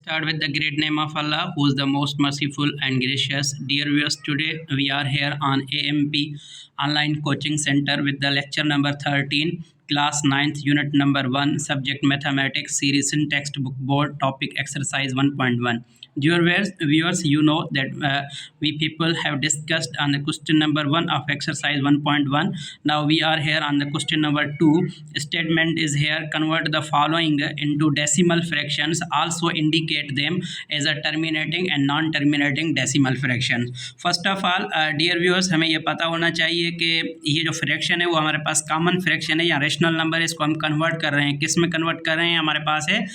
Start with the great name of Allah, who is the most merciful and gracious. Dear viewers, today we are here on AMP Online Coaching Center with the lecture number 13, class 9th, unit number 1, subject mathematics, series in textbook board, topic exercise 1.1. Dear viewers, you know that we people have discussed on the question number 1 of exercise 1.1. Now we are here on the question number 2. Statement is here: convert the following into decimal fractions, also indicate them as a terminating and non-terminating decimal fraction. First of all dear viewers, हमें ये पता होना चाहिए कि ये जो fraction है वो हमारे पास कॉमन फ्रैक्शन है या रेशनल नंबर है। इसको हम कन्वर्ट कर रहे हैं, किस में कन्वर्ट कर रहे हैं? हमारे पास है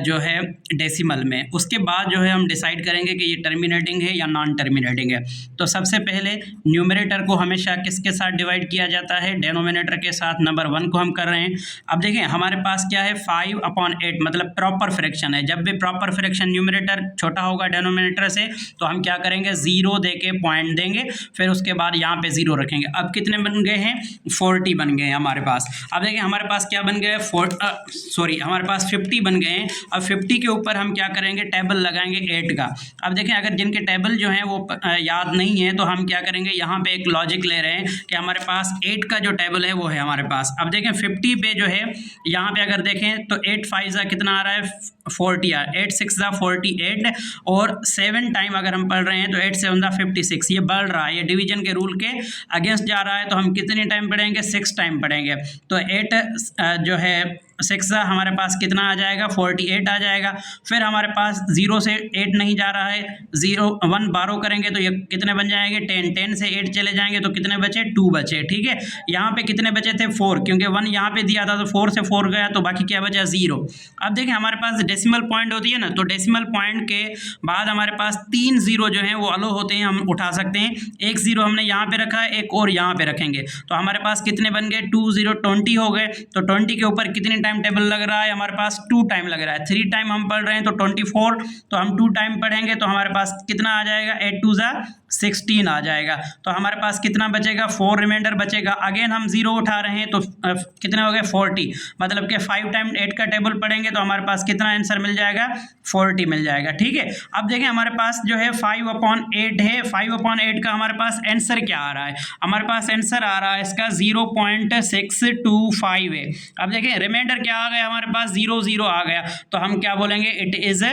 जो है डेसिमल में। उसके बाद जो है हम डिसाइड करेंगे कि ये टर्मिनेटिंग है या नॉन टर्मिनेटिंग है। तो सबसे पहले न्यूमरेटर को हमेशा किसके साथ डिवाइड किया जाता है? डेनोमिनेटर के साथ। नंबर 1 को हम कर रहे हैं। अब देखें हमारे पास क्या है, 5/8 मतलब प्रॉपर फ्रैक्शन है। जब भी प्रॉपर फ्रैक्शन न्यूमरेटर छोटा होगा डेनोमिनेटर से तो हम क्या करेंगे, 0 दे के पॉइंट देंगे, फिर उसके बाद यहाँ पे 0 रखेंगे। अब कितने बन गए हैं? 40 बन गए हैं हमारे पास। अब देखिए हमारे पास क्या बन गए, हमारे पास 50 बन गए हैं। अब 50 के ऊपर हम क्या करेंगे, टेबल लगाएंगे 8 का। अब देखें अगर जिनके टेबल जो है वो याद नहीं है तो हम क्या करेंगे, यहाँ पे एक लॉजिक ले रहे हैं कि हमारे पास 8 का जो टेबल है वो है हमारे पास। अब देखें 50 पे जो है यहाँ पे अगर देखें तो 8 5 कितना आ रहा है, 40 8 6 48 और 7 टाइम अगर हम पढ़ रहे हैं तो 8 7 56। ये बढ़ रहा है, ये डिवीजन के रूल के अगेंस्ट जा रहा है। तो हम कितने टाइम पढ़ेंगे, 6 टाइम पढ़ेंगे। तो 8 जो है 6 हमारे पास कितना आ जाएगा, 48 आ जाएगा। फिर हमारे पास 0 से 8 नहीं जा रहा है, 0 1 12 करेंगे तो ये कितने बन जाएंगे, 10 से 8 चले जाएंगे तो कितने बचे, 2 बचे। ठीक है, यहाँ पे कितने बचे थे, 4, क्योंकि 1 यहाँ पे दिया था तो 4 से 4 गया तो बाकी क्या बचा, 0। अब देखें हमारे पास डेसिमल पॉइंट होती है ना, तो डेसिमल पॉइंट के बाद हमारे पास 3 0 जो हैं वो अलो होते हैं, हम उठा सकते हैं। एक 0 हमने यहाँ पे रखा है, एक और यहाँ पे रखेंगे तो हमारे पास कितने बन गए, 2 0 20 हो गए। तो 20 के ऊपर कितने टाइम टेबल लग रहा है, हमारे पास 2 टाइम लग रहा है। 3 टाइम हम पढ़ रहे हैं तो 24, तो हम 2 टाइम पढ़ेंगे तो हमारे पास कितना आ जाएगा, 8 2 16 आ जाएगा। तो हमारे पास कितना बचेगा, 4 रिमाइंडर बचेगा। अगेन हम 0 उठा रहे हैं तो कितने हो गए, 40, मतलब कि 5 टाइम 8 का टेबल पढ़ेंगे तो हमारे पास कितना आंसर मिल जाएगा, 40 मिल जाएगा। ठीक है, अब देखें हमारे पास जो है 5/8 है। 5/8 का हमारे पास आंसर क्या आ रहा है, हमारे पास आंसर आ रहा है इसका 0.625 है। अब देखें रिमाइंडर क्या आ गया, हमारे पास 0 0 आ गया तो हम क्या बोलेंगे, इट इज़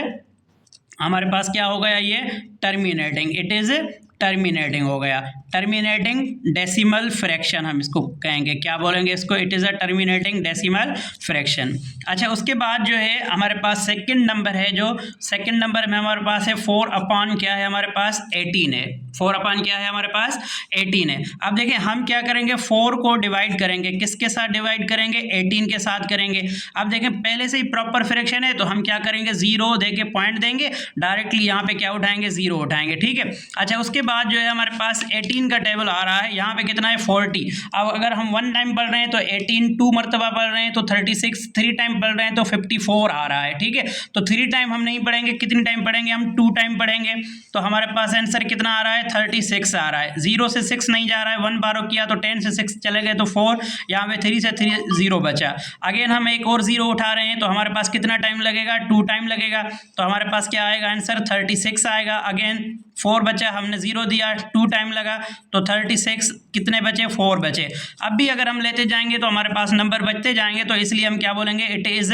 हमारे पास क्या हो गया, ये टर्मिनेटिंग, इट इज़ टर्मिनेटिंग हो गया। टर्मिनेटिंग डेसिमल फ्रैक्शन हम इसको कहेंगे, क्या बोलेंगे इसको, it is a terminating decimal fraction. अच्छा, उसके बाद जो है हमारे पास सेकंड नंबर है, जो सेकंड नंबर में हमारे पास है 4/, क्या है हमारे पास, 18 है। 4/, क्या है हमारे पास, 18 है। अब देखिए हम क्या करेंगे, 4 को डिवाइड करेंगे, किसके साथ डिवाइड करेंगे, 18 के साथ करेंगे। अब देखें पहले से ही प्रॉपर फ्रैक्शन है तो हम क्या करेंगे, 0 दे के पॉइंट देंगे, डायरेक्टली यहाँ पे क्या उठाएंगे, 0 उठाएंगे। ठीक है, अच्छा उसके बाद जो है हमारे पास 18 का टेबल आ रहा है, यहाँ पे कितना है, 40। अब अगर हम 1 टाइम पढ़ रहे हैं तो 18, 2 मरतबा पढ़ रहे हैं तो 36, 3 टाइम पढ़ रहे हैं तो 54 आ रहा है। ठीक है, तो 3 टाइम हम नहीं पढ़ेंगे, कितनी टाइम पढ़ेंगे, हम 2 टाइम पढ़ेंगे। तो हमारे पास आंसर कितना आ रहा है, 36 आ रहा है। 0 से 6 नहीं जा रहा है, 1 12 किया तो 10 से 6 चले गए तो 4, यहाँ पे 3 से 3 0 बचा। अगेन हम एक और 0 उठा रहे हैं तो हमारे पास कितना टाइम लगेगा, 2 टाइम लगेगा। तो हमारे पास क्या आएगा आंसर, 36 आएगा। अगेन 4 बचा, हमने 0 दिया, 2 टाइम लगा तो 36, कितने बचे, 4 बचे। अब भी अगर हम लेते जाएंगे तो हमारे पास नंबर बचते जाएंगे, तो इसलिए हम क्या बोलेंगे, इट इज़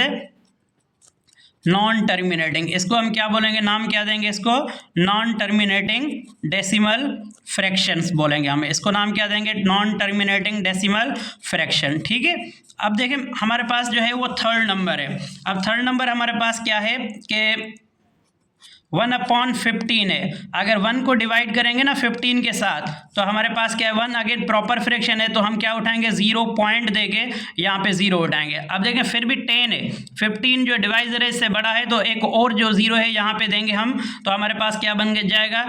नॉन टर्मिनेटिंग। इसको हम क्या बोलेंगे, नाम क्या देंगे इसको, नॉन टर्मिनेटिंग डेसिमल फ्रैक्शंस बोलेंगे हम इसको, नाम क्या देंगे, नॉन टर्मिनेटिंग डेसिमल फ्रैक्शन। ठीक है, अब देखें हमारे पास जो है वो थर्ड नंबर है। अब थर्ड नंबर हमारे पास क्या है कि 1/15 है। अगर 1 को डिवाइड करेंगे ना 15 के साथ तो हमारे पास क्या है, 1 अगेन प्रॉपर फ्रैक्शन है तो हम क्या उठाएंगे, 0 पॉइंट देके यहाँ पे 0 उठाएंगे। अब देखें फिर भी 10 है, 15 जो डिवाइजर है इससे बड़ा है तो एक और जो 0 है यहाँ पे देंगे हम, तो हमारे पास क्या बन जाएगा,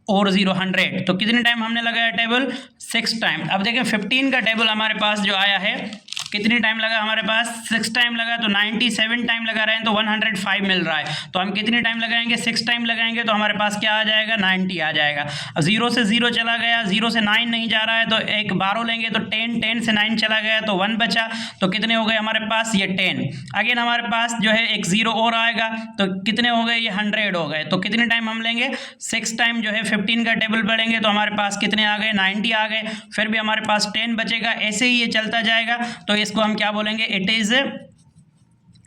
और 0 100। तो कितने टाइम हमने लगाया टेबल, 6 टाइम। अब देखें 15 का टेबल हमारे पास जो आया है कितनी टाइम लगा हमारे पास, 6 टाइम लगा, तो 97 टाइम लगा रहे हैं तो 105 मिल रहा है। तो हम कितनी टाइम लगाएंगे, 6 टाइम लगाएंगे तो हमारे पास क्या आ जाएगा, 90 आ जाएगा। अब 0 से 0 चला गया, 0 से 9 नहीं जा रहा है तो एक 12 लेंगे तो 10, 10 से 9 चला गया तो 1 बचा, तो कितने हो गए हमारे पास, ये 10। अगेन हमारे पास जो है एक 0 और आएगा तो कितने हो गए, ये 100 हो गए। तो कितने टाइम हम लेंगे, 6 टाइम जो है 15 का टेबल पढ़ेंगे तो हमारे पास कितने आ गए, 90 आ गए। फिर भी हमारे पास 10 बचेगा, ऐसे ही ये चलता जाएगा। तो इसको हम क्या बोलेंगे, it is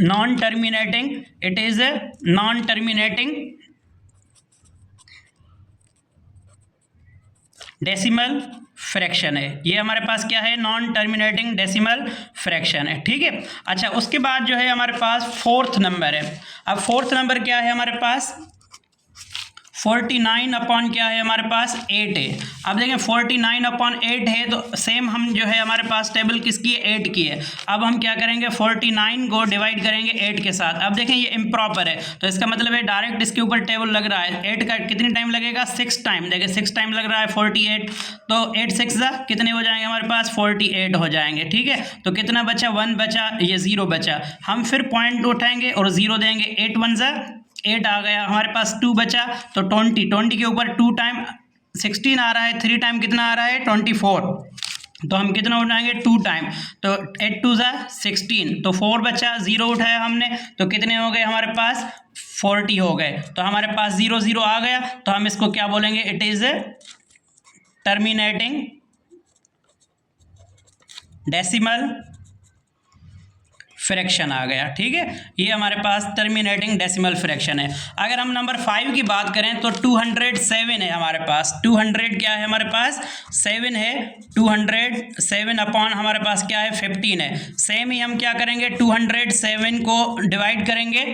non terminating, it is non terminating decimal fraction है। ये हमारे पास क्या है, नॉन टर्मिनेटिंग डेसिमल फ्रैक्शन है, ठीक है। अच्छा, उसके बाद जो है हमारे पास 4th नंबर है। अब 4th नंबर क्या है हमारे पास, 49 अपॉन क्या है हमारे पास, 8 है। अब देखें 49 अपॉन 8 है तो सेम हम जो है हमारे पास टेबल किसकी है, 8 की है। अब हम क्या करेंगे, 49 को डिवाइड करेंगे 8 के साथ। अब देखें ये इम्प्रॉपर है तो इसका मतलब है डायरेक्ट इसके ऊपर टेबल लग रहा है। 8 का कितनी टाइम लगेगा, 6 टाइम। देखिए 6 टाइम लग रहा है 48, तो 8 6 कितने हो जाएंगे हमारे पास, 48 हो जाएंगे, ठीक है। तो कितना बचा, 1 बचा, ये 0 बचा। हम फिर पॉइंट उठाएंगे और 0 देंगे, 8 1 8 आ गया हमारे पास, 2 बचा तो 20 के ऊपर 2 टाइम 16 आ रहा है, 3 टाइम कितना आ रहा है, 24। तो हम कितना उठाएंगे, 2 टाइम, तो 8 2 16, तो 4 बचा, 0 उठाया हमने तो कितने हो गए हमारे पास, 40 हो गए। तो हमारे पास 0 0 आ गया तो हम इसको क्या बोलेंगे, it is terminating decimal fraction आ गया, ठीक है। ये हमारे पास टर्मिनेटिंग डेसिमल फ्रैक्शन है। अगर हम नंबर 5 की बात करें तो 207 है हमारे पास। 200 क्या है हमारे पास, 7 है। 207 अपॉन हमारे पास क्या है, 15 है। सेम ही हम क्या करेंगे, 207 को डिवाइड करेंगे